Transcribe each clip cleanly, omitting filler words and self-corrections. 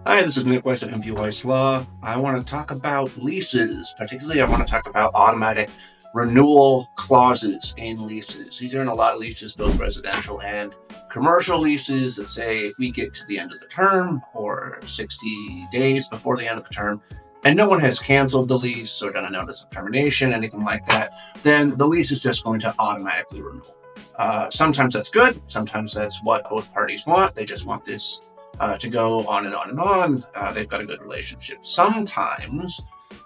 Hi, this is Nick Weiss at Weiss Law. I want to talk about leases. Particularly, I want to talk about automatic renewal clauses in leases. These are in a lot of leases, both residential and commercial leases, that say if we get to the end of the term or 60 days before the end of the term, and no one has canceled the lease or done a notice of termination, anything like that, then the lease is just going to automatically renew. Sometimes that's good. Sometimes that's what both parties want. They just want this to go on and on and on. They've got a good relationship. Sometimes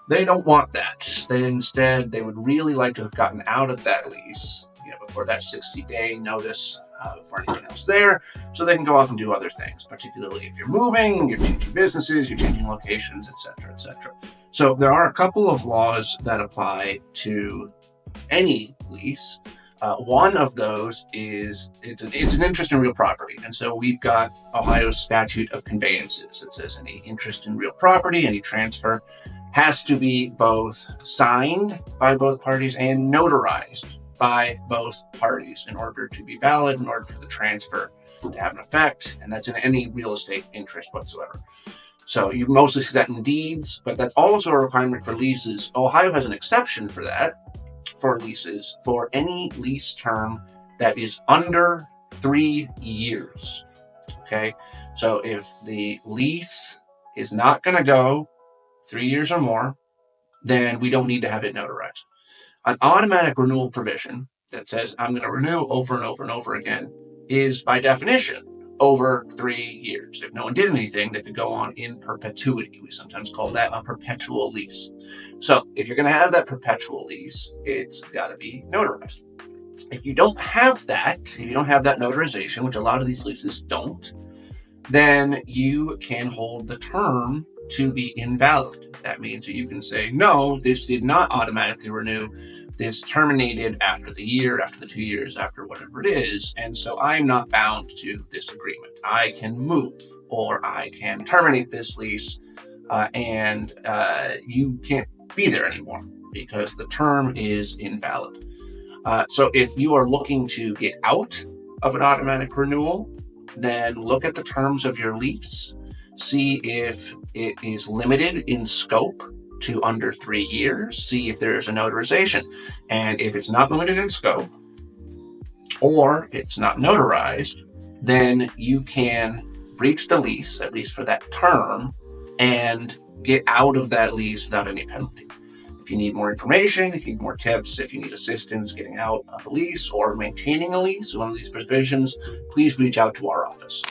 they don't want that. They would really like to have gotten out of that lease, before that 60-day notice for anything else there, so they can go off and do other things, particularly if you're moving, you're changing businesses, you're changing locations, etc., etc. So there are a couple of laws that apply to any lease. One of those is it's an interest in real property. And so we've got Ohio's statute of conveyances. It says any interest in real property, any transfer, has to be both signed by both parties and notarized by both parties in order to be valid, in order for the transfer to have an effect. And that's in any real estate interest whatsoever. So you mostly see that in deeds, but that's also a requirement for leases. Ohio has an exception for that, for leases, for any lease term that is under 3 years. Okay, so if the lease is not going to go 3 years or more, then we don't need to have it notarized. An automatic renewal provision that says I'm going to renew over and over and over again is by definition over 3 years. If no one did anything, they could go on in perpetuity. We sometimes call that a perpetual lease. So if you're going to have that perpetual lease, it's got to be notarized. If you don't have that, if you don't have that notarization, which a lot of these leases don't, then you can hold the term to be invalid. That means that you can say, no, this did not automatically renew. This terminated after the year, after the 2 years, after whatever it is. And so I'm not bound to this agreement. I can move, or I can terminate this lease, and you can't be there anymore because the term is invalid. So if you are looking to get out of an automatic renewal, then look at the terms of your lease, see if it is limited in scope to under 3 years, see if there is a notarization. And if it's not limited in scope, or it's not notarized, then you can breach the lease, at least for that term, and get out of that lease without any penalty. If you need more information, if you need more tips, if you need assistance getting out of a lease or maintaining a lease, one of these provisions, please reach out to our office.